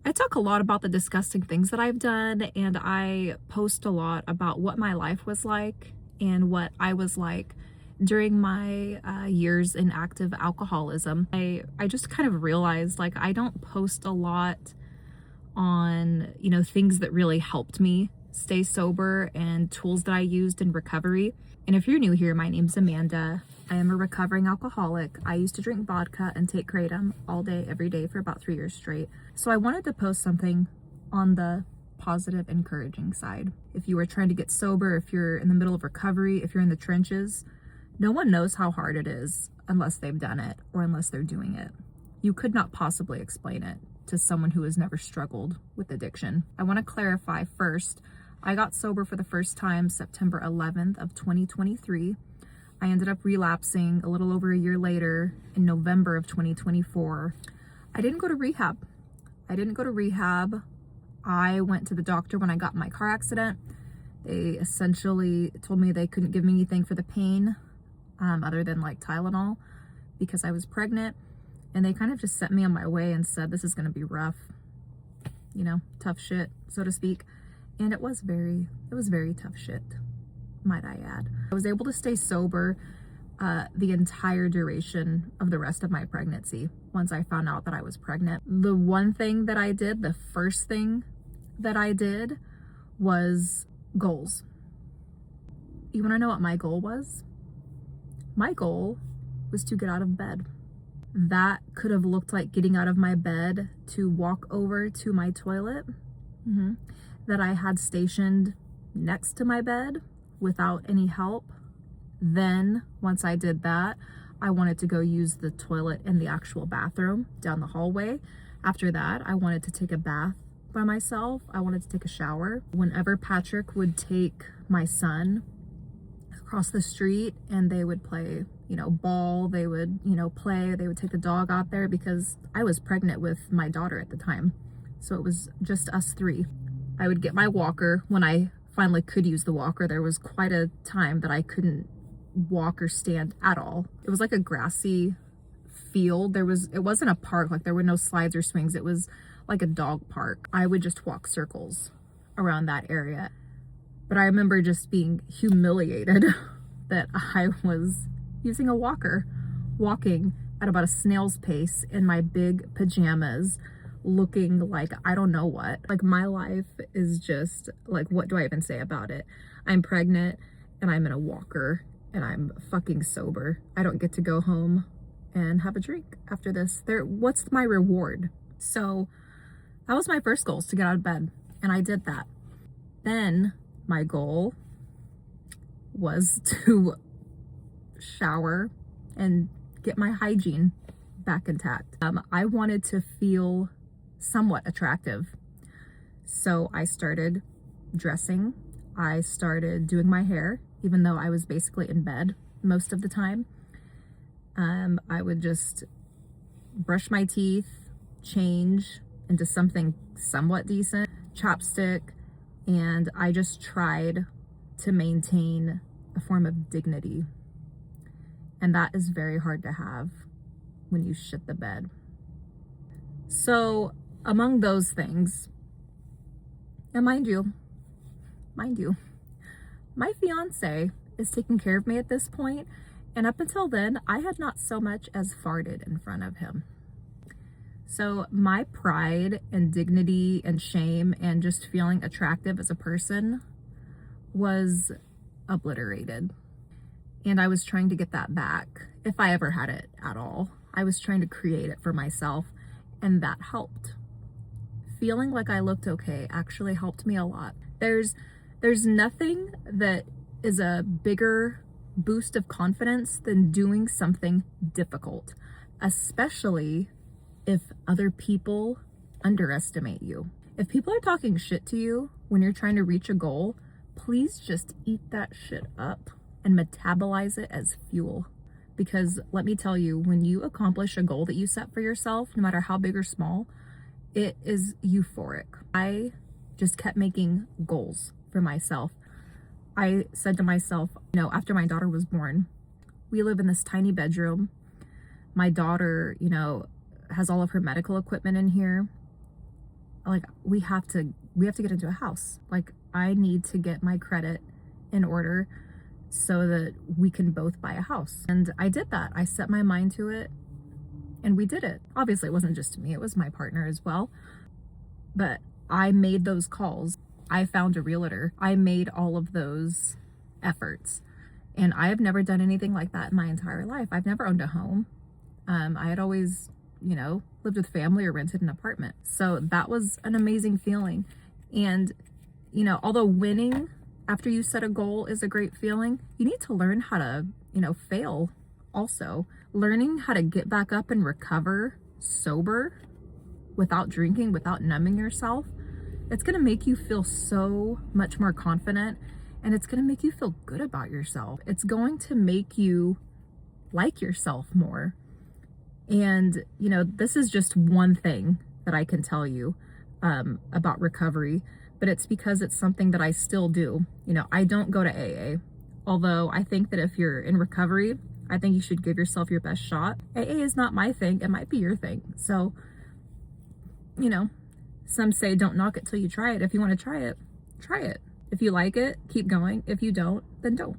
I talk a lot about the disgusting things that I've done, and I post a lot about what my life was like and what I was like during my years in active alcoholism. I just kind of realized like I don't post a lot on, things that really helped me stay sober and tools that I used in recovery. And if you're new here, my name's Amanda. I am a recovering alcoholic. I used to drink vodka and take kratom all day, every day for about 3 years straight. So I wanted to post something on the positive, encouraging side. If you are trying to get sober, if you're in the middle of recovery, if you're in the trenches, no one knows how hard it is unless they've done it or unless they're doing it. You could not possibly explain it to someone who has never struggled with addiction. I want to clarify first, I got sober for the first time September 11th of 2023. I ended up relapsing a little over a year later in November of 2024. I didn't go to rehab. I went to the doctor when I got in my car accident. They essentially told me they couldn't give me anything for the pain other than like Tylenol because I was pregnant. And they kind of just sent me on my way and said, this is going to be rough, tough shit, so to speak. And it was very tough shit, might I add. I was able to stay sober the entire duration of the rest of my pregnancy once I found out that I was pregnant. The one thing that I did, the first thing that I did was goals. You want to know what my goal was? My goal was to get out of bed. That could have looked like getting out of my bed to walk over to my toilet that I had stationed next to my bed without any help. Then once I did that, I wanted to go use the toilet in the actual bathroom down the hallway. After that, I wanted to take a bath by myself. I wanted to take a shower. Whenever Patrick would take my son across the street and they would play ball, they would, play, they would take the dog out there because I was pregnant with my daughter at the time. So it was just us three. I would get my walker when I finally could use the walker. There was quite a time that I couldn't walk or stand at all. It was like a grassy field. It wasn't a park, like there were no slides or swings. It was like a dog park. I would just walk circles around that area. But I remember just being humiliated that I was using a walker, walking at about a snail's pace in my big pajamas, looking like I don't know what. Like my life is just like, what do I even say about it? I'm pregnant and I'm in a walker and I'm fucking sober. I don't get to go home and have a drink after this. What's my reward? So that was my first goal, is to get out of bed, and I did that. Then my goal was to shower and get my hygiene back intact. I wanted to feel somewhat attractive. So I started dressing. I started doing my hair, even though I was basically in bed most of the time. I would just brush my teeth, change into something somewhat decent, chapstick, and I just tried to maintain a form of dignity. And that is very hard to have when you shit the bed. So among those things, and mind you, my fiance is taking care of me at this point, and up until then, I had not so much as farted in front of him. So my pride and dignity and shame and just feeling attractive as a person was obliterated. And I was trying to get that back, if I ever had it at all. I was trying to create it for myself, and that helped. Feeling like I looked okay actually helped me a lot. There's nothing that is a bigger boost of confidence than doing something difficult, especially if other people underestimate you. If people are talking shit to you when you're trying to reach a goal, please just eat that shit up and metabolize it as fuel. Because let me tell you, when you accomplish a goal that you set for yourself, no matter how big or small, it is euphoric. I just kept making goals for myself. I said to myself, after my daughter was born, we live in this tiny bedroom. My daughter, has all of her medical equipment in here. like, we have to get into a house. Like, I need to get my credit in order so that we can both buy a house. And I did that. I set my mind to it and we did it. Obviously, it wasn't just me, it was my partner as well. But I made those calls. I found a realtor. I made all of those efforts. And I have never done anything like that in my entire life. I've never owned a home. I had always, lived with family or rented an apartment. So that was an amazing feeling. And, although winning after you set a goal is a great feeling, you need to learn how to, fail also. Learning how to get back up and recover sober without drinking, without numbing yourself, it's going to make you feel so much more confident, and it's going to make you feel good about yourself. It's going to make you like yourself more. And, this is just one thing that I can tell you about recovery, but it's because it's something that I still do. I don't go to AA, although I think that if you're in recovery, I think you should give yourself your best shot. AA is not my thing. It might be your thing. So, some say don't knock it till you try it. If you want to try it, try it. If you like it, keep going. If you don't, then don't.